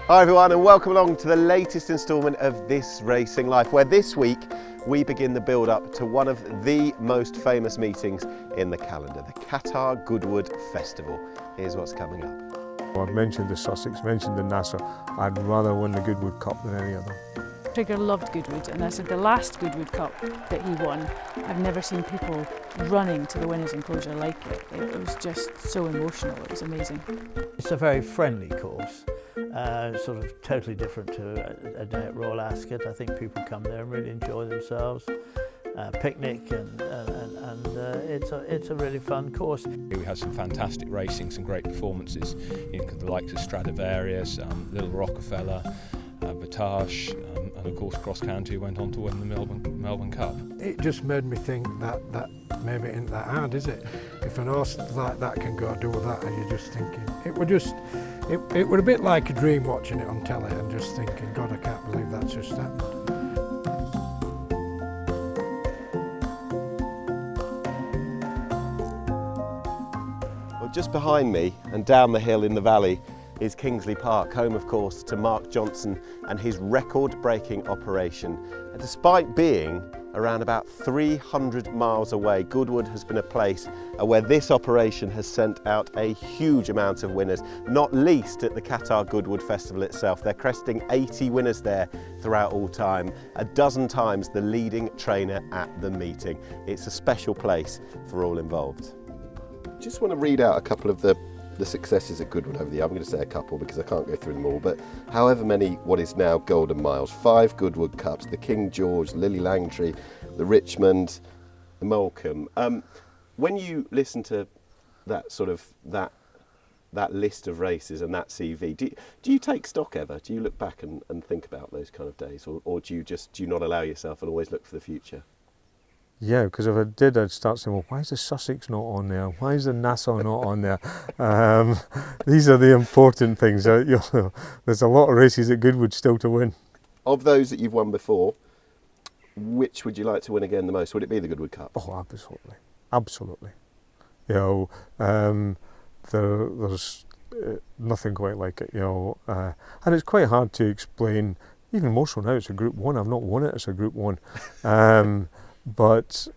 Hi everyone, and welcome along to the latest instalment of This Racing Life, where this week we begin the build-up to one of the most famous meetings in the calendar, the Qatar Goodwood Festival. Here's what's coming up. I've mentioned the Sussex, mentioned the Nassau. I'd rather win the Goodwood Cup than any other. Trigger loved Goodwood, and I said the last Goodwood Cup that he won, I've never seen people running to the winners' enclosure like it. It was just so emotional, it was amazing. It's a very friendly course, sort of totally different to a day at Royal Ascot. I think people come there and really enjoy themselves, picnic, and it's a really fun course. We had some fantastic racing, some great performances, the likes of Stradivarius, Little Rockefeller, Batage, and of course Cross County went on to win the Melbourne Cup. It just made me think that maybe it ain't that hard, is it? If an horse like that can go do that, and you're just thinking, it were a bit like a dream watching it on telly and just thinking, God, I can't believe that's just happened. Well, just behind me and down the hill in the valley is Kingsley Park, home of course to Mark Johnston and his record-breaking operation. And despite being around about 300 miles away, Goodwood has been a place where this operation has sent out a huge amount of winners, not least at the Qatar Goodwood Festival itself. They're cresting 80 winners there throughout all time, a dozen times the leading trainer at the meeting. It's a special place for all involved. Just want to read out a couple of the successes at Goodwood over the year. I'm going to say a couple because I can't go through them all, but however many what is now Golden Miles, 5 Goodwood Cups, the King George, Lily Langtry, the Richmond, the Molecombe. When you listen to that sort of that list of races and that CV, do you take stock ever? Do you look back and think about those kind of days, or do you not allow yourself and always look for the future? Yeah, because if I did, I'd start saying, well, why is the Sussex not on there? Why is the Nassau not on there? These are the important things. There's a lot of races at Goodwood still to win. Of those that you've won before, which would you like to win again the most? Would it be the Goodwood Cup? Oh, absolutely. Absolutely. There's nothing quite like it, and it's quite hard to explain, even more so now it's a Group 1. I've not won it as a Group 1. But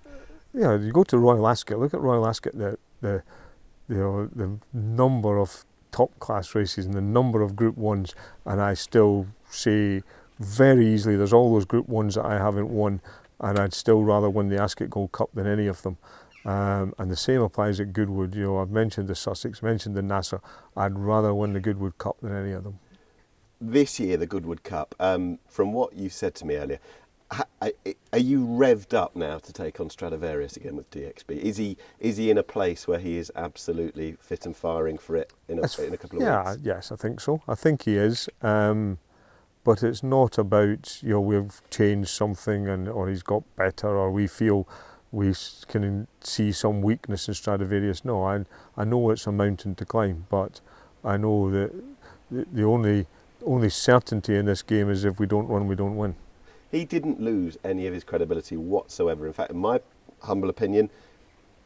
you go to Royal Ascot. Look at Royal Ascot. The number of top class races and the number of Group 1s, and I still say very easily there's all those Group 1s that I haven't won, and I'd still rather win the Ascot Gold Cup than any of them. And the same applies at Goodwood. I've mentioned the Sussex, mentioned the Nassau. I'd rather win the Goodwood Cup than any of them. This year, the Goodwood Cup. From what you said to me earlier, are you revved up now to take on Stradivarius again with DXB? Is he in a place where he is absolutely fit and firing for it in a couple of weeks? Yes, I think so. I think he is. But it's not about we've changed something or he's got better or we feel we can see some weakness in Stradivarius. No, I know it's a mountain to climb, but I know that the only certainty in this game is if we don't run, we don't win. He didn't lose any of his credibility whatsoever. In fact, in my humble opinion,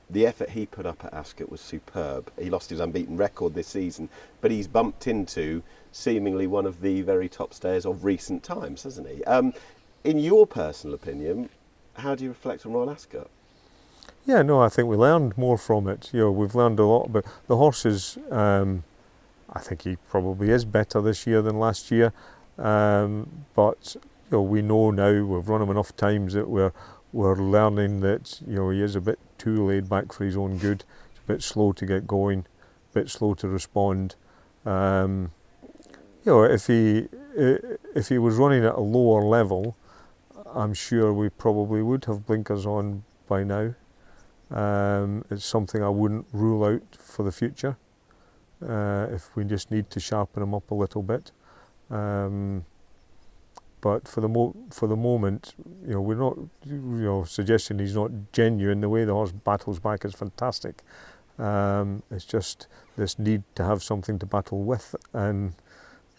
the effort he put up at Ascot was superb. He lost his unbeaten record this season, but he's bumped into seemingly one of the very top stayers of recent times, hasn't he? In your personal opinion, how do you reflect on Royal Ascot? Yeah, no, I think we learned more from it. We've learned a lot about the horses. I think he probably is better this year than last year, but we know now, we've run him enough times that we're learning that he is a bit too laid back for his own good. He's a bit slow to get going, a bit slow to respond. If he was running at a lower level, I'm sure we probably would have blinkers on by now. It's something I wouldn't rule out for the future. If we just need to sharpen him up a little bit. But for the moment, we're not suggesting he's not genuine. The way the horse battles back is fantastic. It's just this need to have something to battle with, and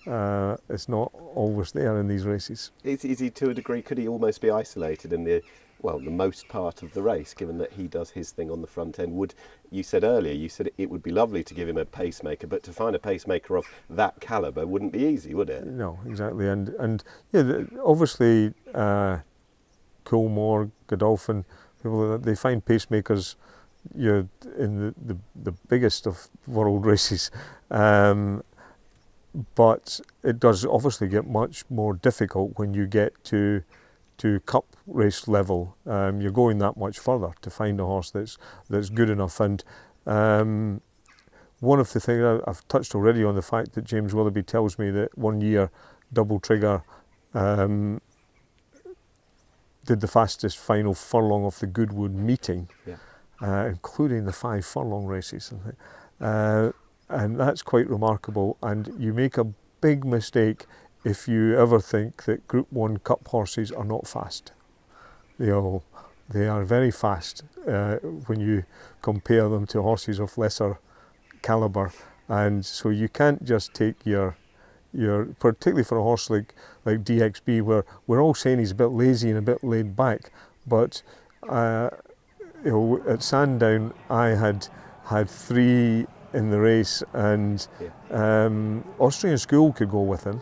it's not always there in these races. Is he to a degree, could he almost be isolated in the most part of the race, given that he does his thing on the front end? You said earlier, it would be lovely to give him a pacemaker, but to find a pacemaker of that calibre wouldn't be easy, would it? No, exactly. And yeah, obviously Coolmore, Godolphin, people, they find pacemakers in the biggest of world races. But it does obviously get much more difficult when you get to cup race level. You're going that much further to find a horse that's good enough. And one of the things I've touched already on, the fact that James Willoughby tells me that one year Double Trigger did the fastest final furlong of the Goodwood meeting, including the 5 furlong races. And that's quite remarkable, and you make a big mistake if you ever think that Group 1 Cup horses are not fast. They are very fast when you compare them to horses of lesser calibre, and so you can't just take your particularly for a horse like DXB, where we're all saying he's a bit lazy and a bit laid back, but at Sandown I had 3 in the race, and Austrian School could go with him,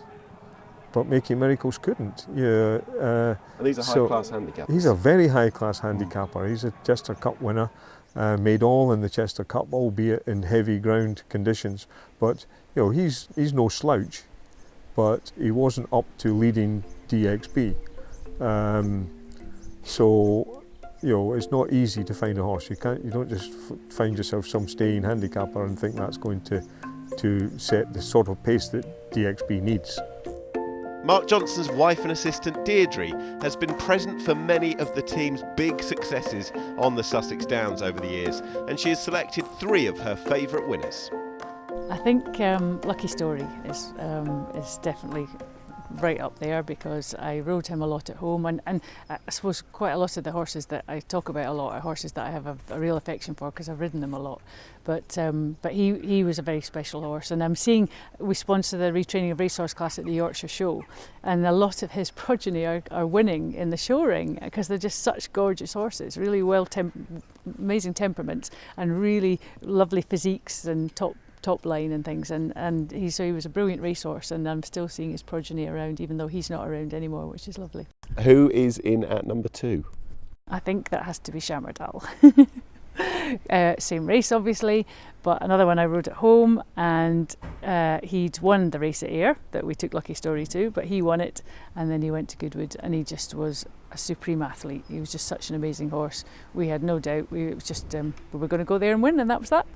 but Making Miracles couldn't. And he's a high-class handicapper. He's a very high-class handicapper. He's a Chester Cup winner, made all in the Chester Cup, albeit in heavy ground conditions. But he's no slouch, but he wasn't up to leading DXB. So it's not easy to find a horse. You don't just find yourself some staying handicapper and think that's going to set the sort of pace that DXB needs. Mark Johnston's wife and assistant Deirdre has been present for many of the team's big successes on the Sussex Downs over the years, and she has selected 3 of her favourite winners. I think Lucky Story is definitely right up there, because I rode him a lot at home, and I suppose quite a lot of the horses that I talk about a lot are horses that I have a real affection for because I've ridden them a lot. But he was a very special horse, and I'm seeing we sponsor the retraining of racehorse class at the Yorkshire Show, and a lot of his progeny are winning in the show ring because they're just such gorgeous horses, really amazing temperaments and really lovely physiques and top line and things, and he was a brilliant racehorse, and I'm still seeing his progeny around, even though he's not around anymore, which is lovely. Who is in at number 2? I think that has to be Shammerdal. Same race obviously, but another one I rode at home, and he'd won the race at Ayr that we took Lucky Story to, but he won it, and then he went to Goodwood, and he just was a supreme athlete. He was just such an amazing horse. We had no doubt we were going to go there and win, and that was that.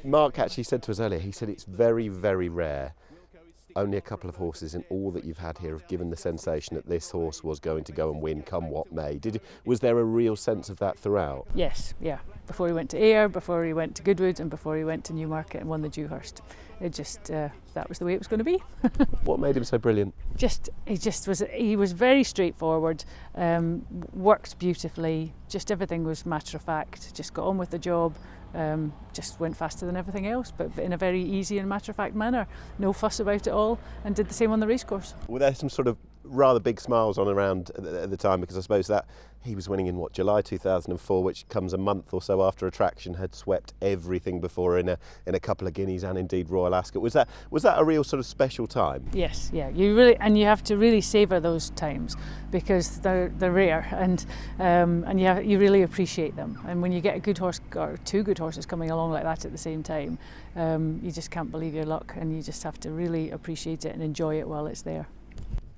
Mark actually said to us earlier, he said it's very, very rare. Only a couple of horses in all that you've had here have given the sensation that this horse was going to go and win come what may. Was there a real sense of that throughout? Yes, yeah. Before he went to Ayr, before he went to Goodwood, and before he went to Newmarket and won the Dewhurst. It just, that was the way it was going to be. What made him so brilliant? He was very straightforward, worked beautifully, just everything was matter of fact, just got on with the job, just went faster than everything else, but in a very easy and matter of fact manner. No fuss about it all, and did the same on the racecourse. Were there some sort of rather big smiles on around at the time, because I suppose that he was winning in July 2004, which comes a month or so after Attraction had swept everything before in a couple of guineas and indeed Royal Ascot. Was that a real sort of special time? Yes, yeah. You have to really savour those times, because they're rare, and you really appreciate them. And when you get a good horse or 2 good horses coming along like that at the same time, you just can't believe your luck, and you just have to really appreciate it and enjoy it while it's there.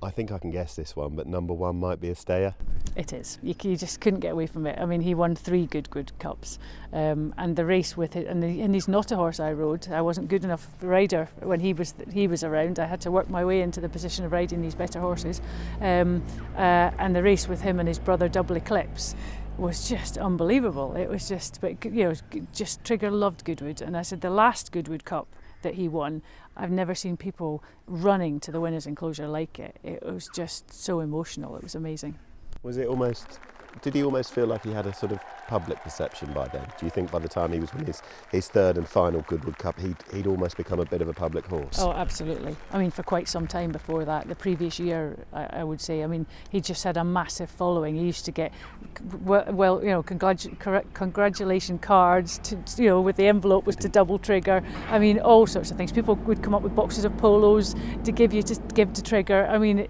I think I can guess this one, but number 1 might be a stayer. It is. You just couldn't get away from it. I mean, he won 3 Goodwood Cups, and the race with it, and he's not a horse I rode. I wasn't good enough rider when he was around. I had to work my way into the position of riding these better horses, and the race with him and his brother Double Eclipse was just unbelievable. It was just, just Trigger loved Goodwood, and I said the last Goodwood Cup that he won, I've never seen people running to the winner's enclosure like it. It was just so emotional. It was amazing. Was it almost did he almost feel like he had a sort of public perception by then? Do you think by the time he was winning his third and final Goodwood Cup, he'd almost become a bit of a public horse? Oh, absolutely. I mean, for quite some time before that, the previous year, I would say, I mean, he just had a massive following. He used to get, well, you know, congratulation cards, you know, with the envelope was to double trigger. I mean, all sorts of things. People would come up with boxes of polos to give to trigger. I mean,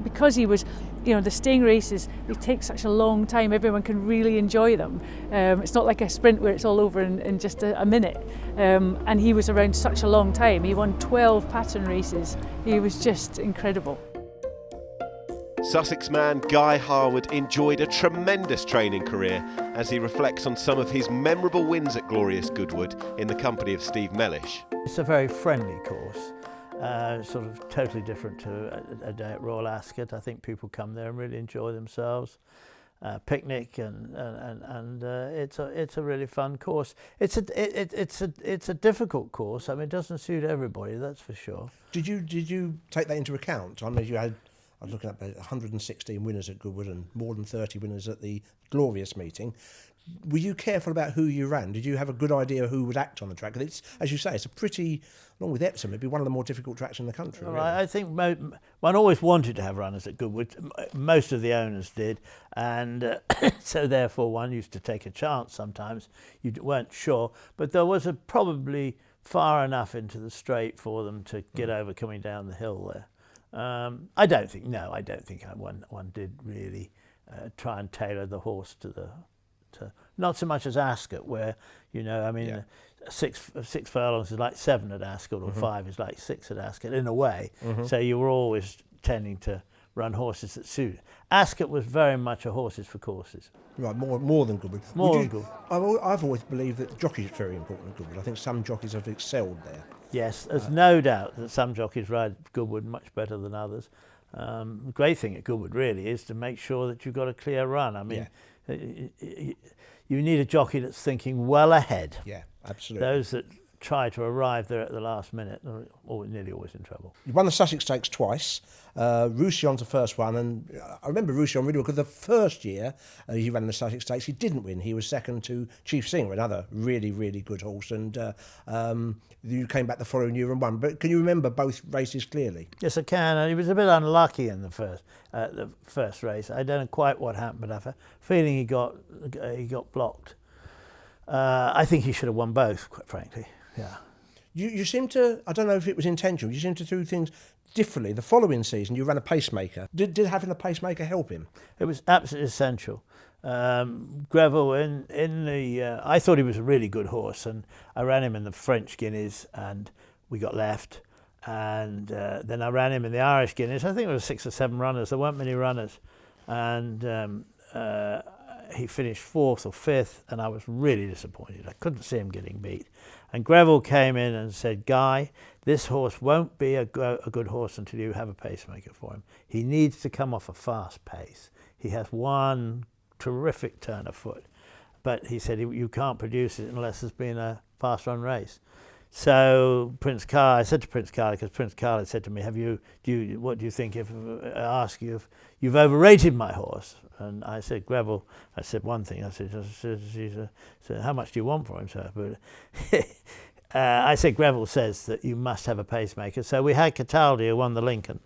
because he was, you know, the staying races, they take such a long time, everyone can really enjoy them. It's not like a sprint where it's all over in just a minute. And he was around such a long time. He won 12 pattern races. He was just incredible. Sussex man Guy Harwood enjoyed a tremendous training career as he reflects on some of his memorable wins at glorious Goodwood in the company of Steve Mellish. It's a very friendly course. Sort of totally different to a day at Royal Ascot. I think people come there and really enjoy themselves, picnic, and it's a really fun course. It's a difficult course. I mean, it doesn't suit everybody, that's for sure. Did you take that into account? I mean, I was looking at 116 winners at Goodwood and more than 30 winners at the glorious meeting. Were you careful about who you ran? Did you have a good idea who would act on the track? Because it's, as you say, it's a pretty, along with Epsom, it'd be one of the more difficult tracks in the country. Well, really. I think one always wanted to have runners at Goodwood. Most of the owners did, and so therefore one used to take a chance sometimes. You weren't sure, but there was probably far enough into the straight for them to get over coming down the hill there. I don't think one did really try and tailor the horse to not so much as Ascot, where, you know, I mean, six furlongs is like 7 at Ascot, or 5 is like 6 at Ascot in a way. So you were always tending to run horses that suit. Ascot was very much a horses for courses. Right, more than Goodwood. More than Goodwood. I've always believed that jockeys are very important at Goodwood. I think some jockeys have excelled there. Yes, there's no doubt that some jockeys ride Goodwood much better than others. The great thing at Goodwood really is to make sure that you've got a clear run. I mean, you need a jockey that's thinking well ahead. Yeah, absolutely. Those that try to arrive there at the last minute are nearly always in trouble. You won the Sussex Stakes twice. Roussillon's the first one, and I remember Roussillon really well because the first year he ran the Sussex Stakes, he didn't win. He was second to Chief Singer, another really, really good horse, and you came back the following year and won. But can you remember both races clearly? Yes, I can. And he was a bit unlucky in the first race. I don't know quite what happened, but I have a feeling he got blocked. I think he should have won both, quite frankly. Yeah. You seem to, I don't know if it was intentional, you seem to do things differently. The following season you ran a pacemaker. Did having a pacemaker help him? It was absolutely essential. Greville in the I thought he was a really good horse, and I ran him in the French Guineas and we got left, and then I ran him in the Irish Guineas. I think there were 6 or 7 runners. There weren't many runners, and he finished 4th or 5th, and I was really disappointed. I couldn't see him getting beat. And Greville came in and said, Guy, this horse won't be a good horse until you have a pacemaker for him. He needs to come off a fast pace. He has one terrific turn of foot, but he said you can't produce it unless there's been a fast run race. So I said to Prince Carl, because Prince Carl had said to me, what do you think if I ask you if you've overrated my horse? And I said, Greville, I said one thing. I said, how much do you want for him, sir? But I said, Greville says that you must have a pacemaker. So we had Cataldi, who won the Lincoln,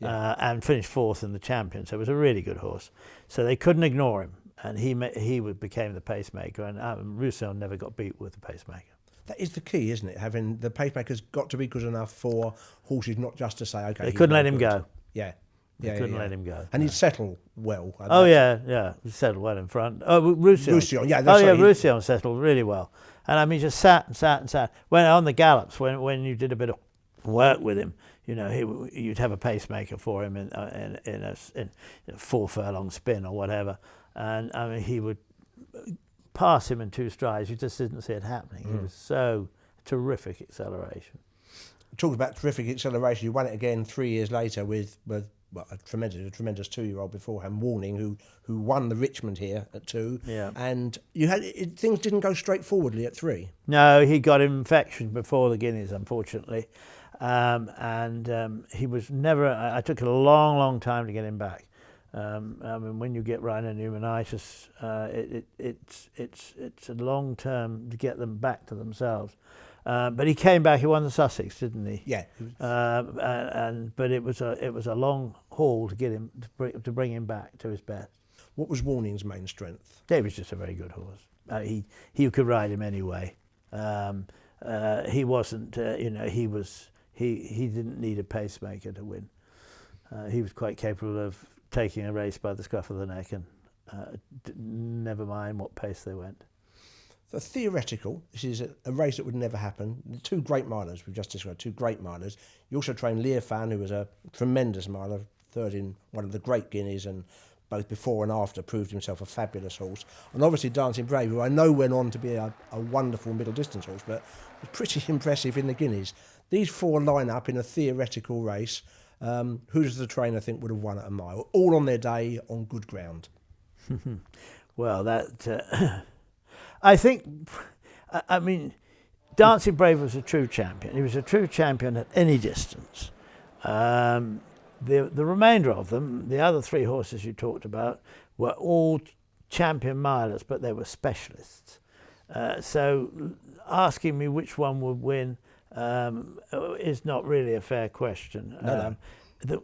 and finished 4th in the Champion. So it was a really good horse. So they couldn't ignore him, and he became the pacemaker. And Roussillon never got beat with the pacemaker. That is the key, isn't it? Having the pacemaker's got to be good enough for horses not just to say, okay. They couldn't let him go. Yeah. They couldn't let him go. And he'd settle well. He settled well in front. Oh, Roussillon. Yeah. Roussillon settled really well. And I mean, just sat and sat and sat. When on the gallops, when you did a bit of work with him, you know, you'd have a pacemaker for him in a 4 furlong spin or whatever, and I mean, he would pass him in 2 strides. You just didn't see it happening. It was so terrific acceleration. Talking about terrific acceleration, you won it again 3 years later with a tremendous 2-year-old beforehand, Warning, who won the Richmond here at 2. Yeah. And things didn't go straightforwardly at 3. No, he got infection before the Guineas, unfortunately, and he was never. I took a long time to get him back. I mean, when you get rhinopneumonitis, it's a long term to get them back to themselves. But he came back. He won the Sussex, didn't he? Yeah. But it was a long haul to get him to bring him back to his best. What was Warning's main strength? He was just a very good horse. He could ride him anyway. He wasn't. He didn't need a pacemaker to win. He was quite capable of taking a race by the scruff of the neck and never mind what pace they went. So theoretical, this is a race that would never happen. The two great milers, we've just described, two great milers. You also trained Lear Fan, who was a tremendous miler, third in one of the great Guineas, and both before and after proved himself a fabulous horse. And obviously Dancing Brave, who I know went on to be a wonderful middle distance horse, but was pretty impressive in the Guineas. These four line up in a theoretical race. Who does the trainer think would have won at a mile? All on their day, on good ground. Well, that... I think, I mean, Dancing Brave was a true champion. He was a true champion at any distance. The remainder of them, the other three horses you talked about, were all champion milers, but they were specialists. So asking me which one would win is not really a fair question. No.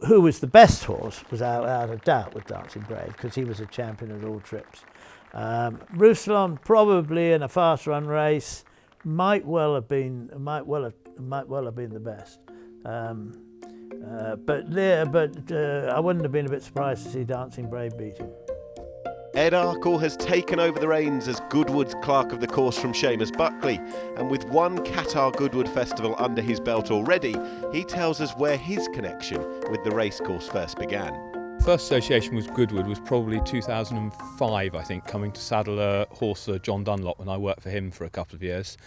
Who was the best horse was out of doubt with Dancing Brave, because he was a champion at all trips. Roussillon, probably in a fast run race, might well have been the best. But I wouldn't have been a bit surprised to see Dancing Brave beat him. Ed Arkle has taken over the reins as Goodwood's clerk of the course from Seamus Buckley, and with one Qatar Goodwood Festival under his belt already, he tells us where his connection with the racecourse first began. First association with Goodwood was probably 2005, I think, coming to saddle a horse for John Dunlop when I worked for him for a couple of years,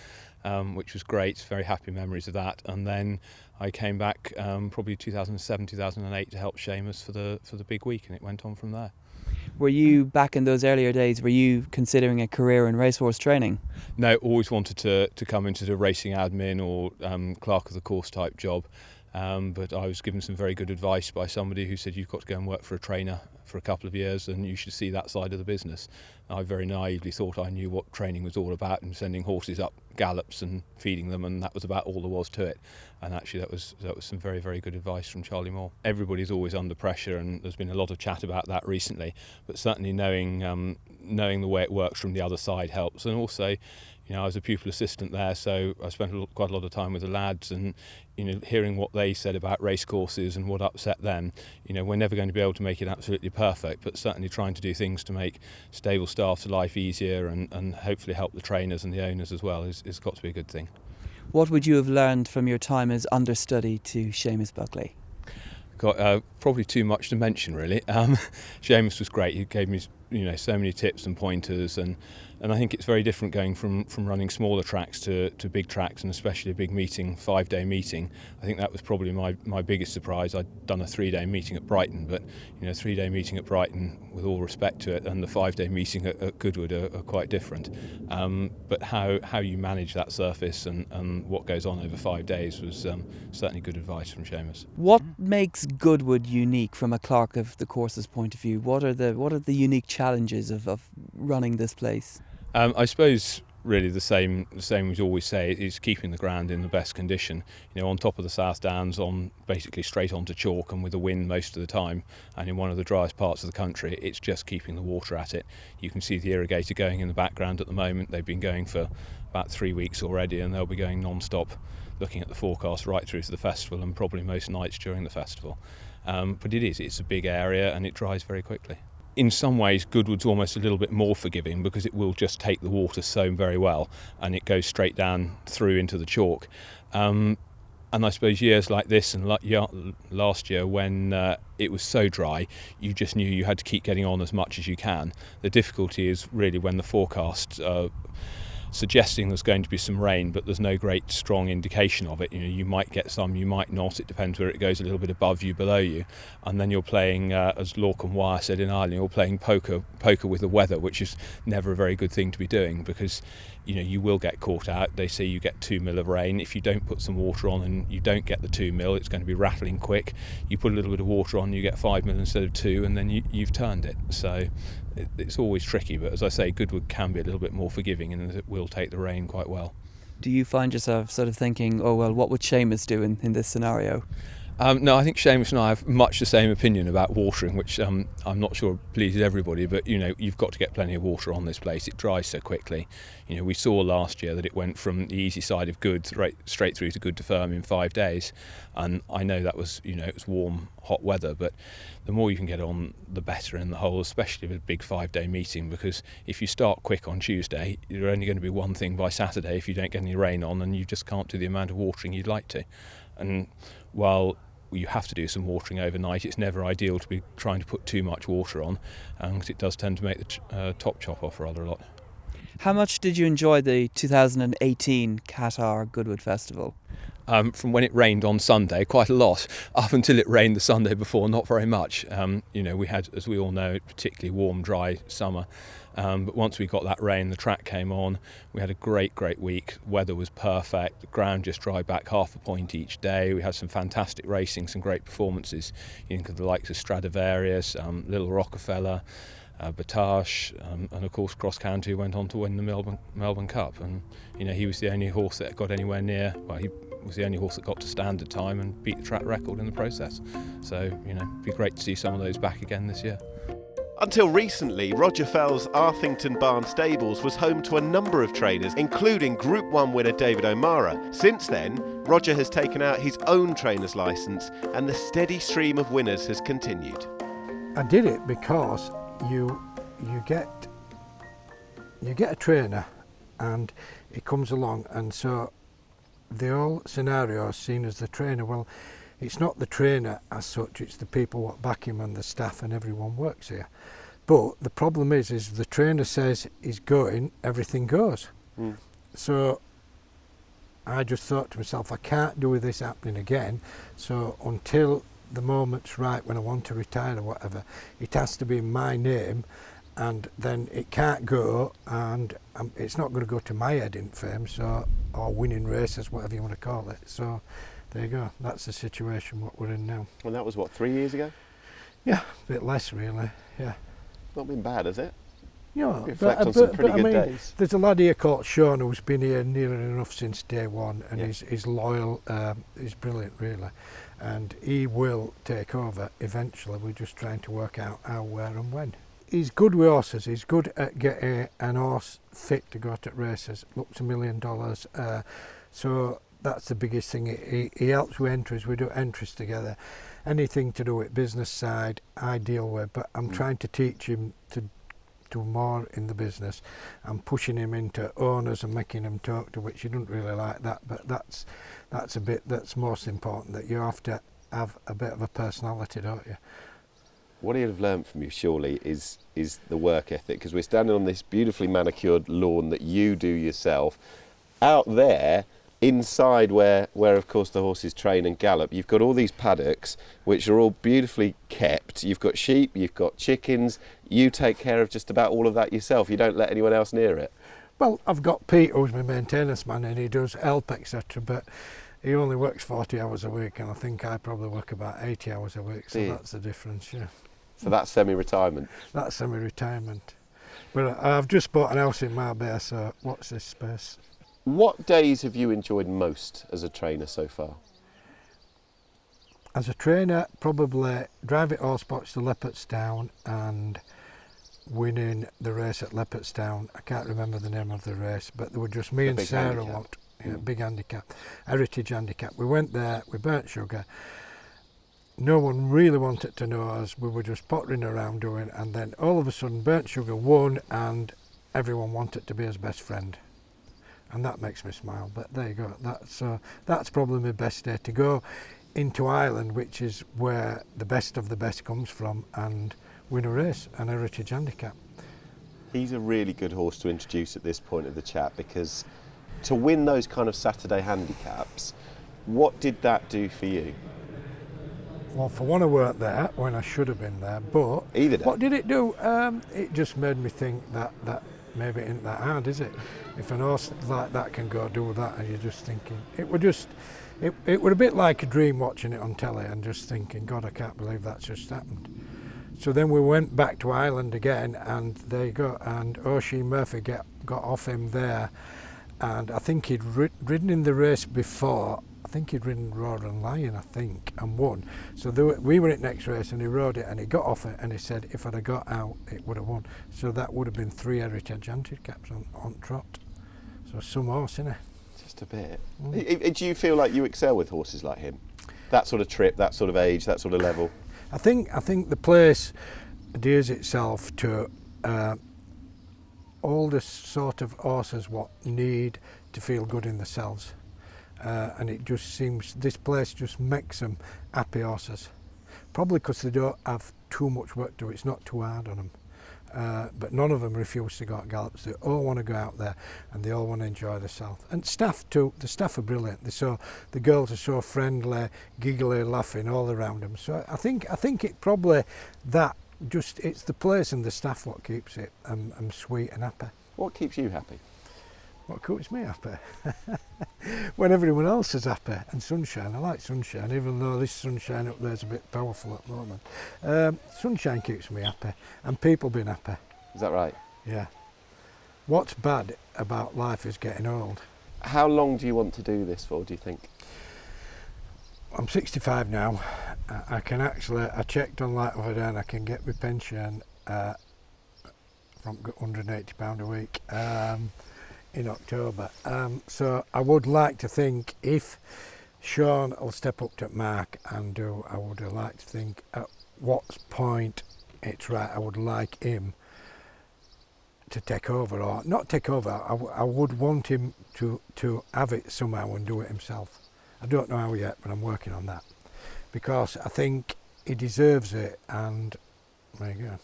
which was great, very happy memories of that. And then I came back probably 2007, 2008 to help Seamus for the big week, and it went on from there. Were you, back in those earlier days, were you considering a career in racehorse training? No, always wanted to come into the racing admin or clerk of the course type job. But I was given some very good advice by somebody who said, you've got to go and work for a trainer for a couple of years and you should see that side of the business. I very naively thought I knew what training was all about and sending horses up gallops and feeding them, and that was about all there was to it. And actually that was some very, very good advice from Charlie Moore. Everybody's always under pressure, and there's been a lot of chat about that recently, but certainly knowing the way it works from the other side helps. And also, I was a pupil assistant there, so I spent quite a lot of time with the lads, and hearing what they said about racecourses and what upset them. We're never going to be able to make it absolutely perfect, but certainly trying to do things to make stable staff's life easier and hopefully help the trainers and the owners as well is got to be a good thing. What would you have learned from your time as understudy to Seamus Buckley? Got probably too much to mention, really. Seamus was great. He gave me so many tips and pointers, and I think it's very different going from running smaller tracks to big tracks, and especially a big meeting, 5-day meeting. I think that was probably my biggest surprise. I'd done a 3-day meeting at Brighton, but a 3-day meeting at Brighton, with all respect to it, and the 5-day meeting at Goodwood are quite different. But how you manage that surface and what goes on over 5 days was certainly good advice from Seamus. What makes Goodwood unique from a clerk of the course's point of view? What are the unique challenges of running this place? I suppose really the same we always say, is keeping the ground in the best condition. On top of the South Downs, on basically straight onto chalk and with a wind most of the time, and in one of the driest parts of the country, it's just keeping the water at it. You can see the irrigator going in the background at the moment. They've been going for about 3 weeks already, and they'll be going non-stop, looking at the forecast right through to the festival and probably most nights during the festival. But it's a big area and it dries very quickly. In some ways, Goodwood's almost a little bit more forgiving because it will just take the water so very well and it goes straight down through into the chalk. And I suppose years like this and last year when it was so dry, you just knew you had to keep getting on as much as you can. The difficulty is really when the forecast suggesting there's going to be some rain, but there's no great strong indication of it. You might get some, you might not. It depends where it goes, a little bit above you, below you. And then you're playing, as Lorcan Wire said in Ireland, you're playing poker with the weather, which is never a very good thing to be doing, because you will get caught out. They say you get 2 mil of rain. If you don't put some water on and you don't get the 2 mil, it's going to be rattling quick. You put a little bit of water on, you get 5 mil instead of 2, and then you've turned it. So it's always tricky, but as I say, Goodwood can be a little bit more forgiving, and it will take the rain quite well. Do you find yourself sort of thinking, oh well, what would Seamus do in this scenario? No, I think Seamus and I have much the same opinion about watering, which I'm not sure pleases everybody, but you've got to get plenty of water on this place. It dries so quickly. We saw last year that it went from the easy side of good straight through to good to firm in 5 days, and I know that was it was warm, hot weather, but the more you can get on, the better in the whole, especially with a big 5-day meeting, because if you start quick on Tuesday, you're only going to be one thing by Saturday if you don't get any rain on, and you just can't do the amount of watering you'd like to. And while you have to do some watering overnight, it's never ideal to be trying to put too much water on, because it does tend to make the top chop off rather a lot. How much did you enjoy the 2018 Qatar Goodwood Festival? From when it rained on Sunday, quite a lot. Up until it rained the Sunday before, not very much. We had, as we all know, a particularly warm, dry summer. But once we got that rain, the track came on. We had a great week. Weather was perfect. The ground just dried back half a point each day. We had some fantastic racing, some great performances. The likes of Stradivarius, Little Rockefeller, Batage, and of course Cross County went on to win the Melbourne Cup. And he was the only horse that got anywhere near. Well, he was the only horse that got to standard time and beat the track record in the process. So it'd be great to see some of those back again this year. Until recently, Roger Fell's Arthington Barn Stables was home to a number of trainers, including Group 1 winner David O'Mara. Since then, Roger has taken out his own trainer's licence, and the steady stream of winners has continued. I did it because you get a trainer and he comes along, and so the whole scenario is seen as the trainer. Well, it's not the trainer as such, it's the people that back him and the staff and everyone works here. But the problem is the trainer says he's going, everything goes. So I just thought to myself, I can't do with this happening again. So until the moment's right when I want to retire or whatever, it has to be in my name, and then it can't go, and it's not going to go to my head in fame, so, or winning races, whatever you want to call it. So there you go, that's the situation what we're in now. And that was, 3 years ago? Yeah, a bit less really, yeah. Not been bad, has it? Yeah, reflect on some pretty good days. There's a lad here called Sean who's been here nearly enough since day one, and he's loyal, he's brilliant really, and he will take over eventually. We're just trying to work out how, where and when. He's good with horses, he's good at getting an horse fit to go to races, looks $1 million, so that's the biggest thing. He helps with entries, we do entries together. Anything to do with business side, I deal with, but I'm trying to teach him to do more in the business. I'm pushing him into owners and making him talk to, which he doesn't really like that, but that's a bit that's most important, that you have to have a bit of a personality, don't you? What he'd have learned from you surely is the work ethic, because we're standing on this beautifully manicured lawn that you do yourself. Out there, inside where of course the horses train and gallop, you've got all these paddocks which are all beautifully kept. You've got sheep, you've got chickens, you take care of just about all of that yourself. You don't let anyone else near it. Well, I've got Pete who's my maintenance man, and he does help etc, but he only works 40 hours a week, and I think I probably work about 80 hours a week, so that's the difference, yeah. So that's semi-retirement? That's semi-retirement. But I've just bought an house in Marbella, so watch this space. What days have you enjoyed most as a trainer so far? As a trainer, probably driving Allspots to Leopardstown and winning the race at Leopardstown. I can't remember the name of the race, but there were just me and Sarah went. Big handicap, heritage handicap. We went there, we burnt sugar. No one really wanted to know us. We were just pottering around doing, and then all of a sudden burnt sugar won, and everyone wanted to be his best friend. And that makes me smile, but there you go. That's probably my best day, to go into Ireland, which is where the best of the best comes from, and win a race, an heritage handicap. He's a really good horse to introduce at this point of the chat, because to win those kind of Saturday handicaps, what did that do for you? Well, for one, I weren't there when I should have been there, but Either day. what did it do? It just made me think that maybe it ain't that hard, is it? If an horse like that can go do that, and you're just thinking, it were a bit like a dream watching it on telly and just thinking, God, I can't believe that's just happened. So then we went back to Ireland again, and there you go, and Oisin Murphy got off him there, and I think he'd ridden in the race before. I think he'd ridden Roar and Lion, and won. So we were at next race, and he rode it, and he got off it, and he said, if I'd have got out, it would have won. So that would have been 3 Heritage Handicaps on trot. So some horse, innit? Just a bit. Do you feel like you excel with horses like him? That sort of trip, that sort of age, that sort of level? I think the place adheres itself to all the sort of horses what need to feel good in themselves. And it just seems, this place just makes them happy horses. Probably because they don't have too much work to do, it's not too hard on them. But none of them refuse to go out gallops. They all want to go out there, and they all want to enjoy themselves. And staff too, the staff are brilliant. The girls are so friendly, giggly, laughing all around them. So I think it probably it's the place and the staff what keeps it sweet and happy. What keeps you happy? What keeps me happy? When everyone else is happy, and sunshine. I like sunshine, even though this sunshine up there is a bit powerful at the moment. Sunshine keeps me happy, and people being happy. Is that right? Yeah. What's bad about life is getting old. How long do you want to do this for, do you think? I'm 65 now. I checked on that other day, and I can get my pension from £180 a week. In October. So I would like to think, if Sean will step up to Mark and do, I would like to think at what point it's right, I would like him to take over, or not take over, I would want him to have it somehow and do it himself. I don't know how yet, but I'm working on that, because I think he deserves it, and there you go.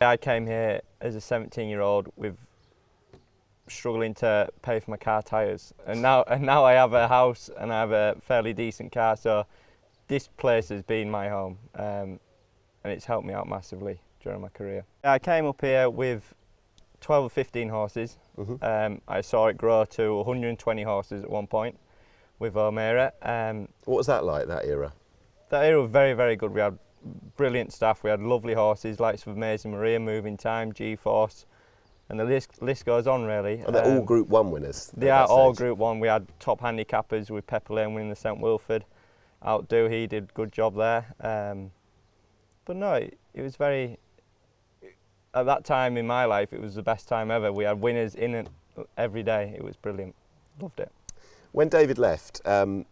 I came here as a 17-year-old with struggling to pay for my car tyres, and now I have a house and I have a fairly decent car, so this place has been my home, and it's helped me out massively during my career. I came up here with 12 or 15 horses. I saw it grow to 120 horses at one point with O'Meara. What was that like, that era? That era was very, very good. We had brilliant staff, we had lovely horses, likes of Amazing Maria, Moving Time, G-Force, and the list goes on, really. And they're all Group 1 winners? They are all Group 1. We had top handicappers with Pepper Lane winning the St Wilford. Outdo, he did a good job there. But no, it was very... At that time in my life, it was the best time ever. We had winners in it every day. It was brilliant. Loved it. When David left, a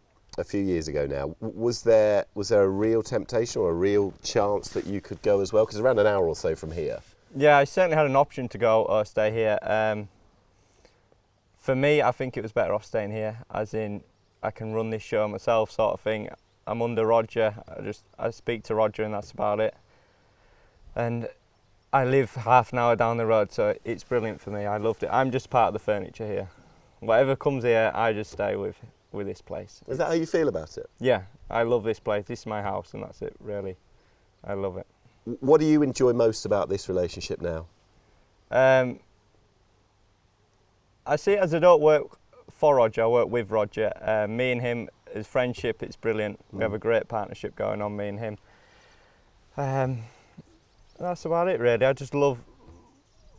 few years ago now, was there a real temptation or a real chance that you could go as well? Because around an hour or so from here. Yeah, I certainly had an option to go or stay here. For me, I think it was better off staying here, as in I can run this show myself, sort of thing. I'm under Roger. I speak to Roger, and that's about it. And I live half an hour down the road, so it's brilliant for me. I loved it. I'm just part of the furniture here. Whatever comes here, I just stay with this place. Is that how you feel about it? Yeah, I love this place. This is my house, and that's it, really. I love it. What do you enjoy most about this relationship now? I see it as I don't work for Roger, I work with Roger. Me and him, as friendship, it's brilliant. We have a great partnership going on, me and him. That's about it, really. I just love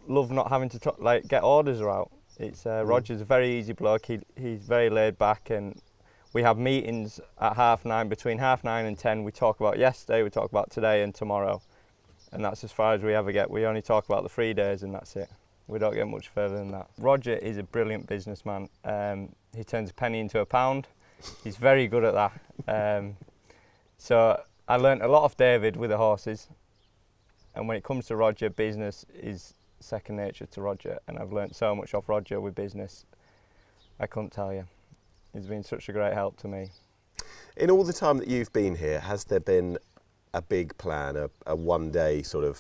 not having to get orders out. It's Roger's a very easy bloke. He's very laid back, and we have meetings at 9:30. Between 9:30 and 10, we talk about yesterday, we talk about today and tomorrow. And that's as far as we ever get. We only talk about the 3 days, and that's it. We don't get much further than that. Roger is a brilliant businessman. He turns a penny into a pound. He's very good at that. So I learnt a lot of David with the horses. And when it comes to Roger, business is second nature to Roger. And I've learnt so much off Roger with business. I couldn't tell you. He's been such a great help to me. In all the time that you've been here, has there been a big plan, a one-day sort of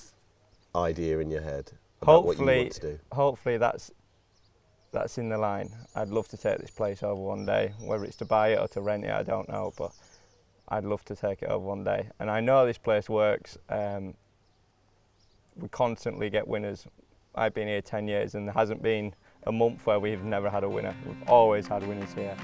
idea in your head? about what you want to do? Hopefully that's in the line. I'd love to take this place over one day, whether it's to buy it or to rent it, I don't know, but I'd love to take it over one day. And I know this place works. We constantly get winners. I've been here 10 years and there hasn't been a month where we've never had a winner. We've always had winners here.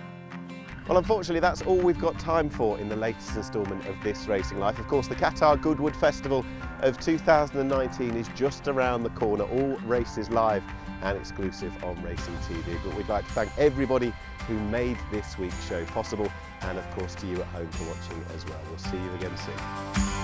Well, unfortunately, that's all we've got time for in the latest instalment of This Racing Life. Of course, the Qatar Goodwood Festival of 2019 is just around the corner. All races live and exclusive on Racing TV. But we'd like to thank everybody who made this week's show possible, and of course to you at home for watching as well. We'll see you again soon.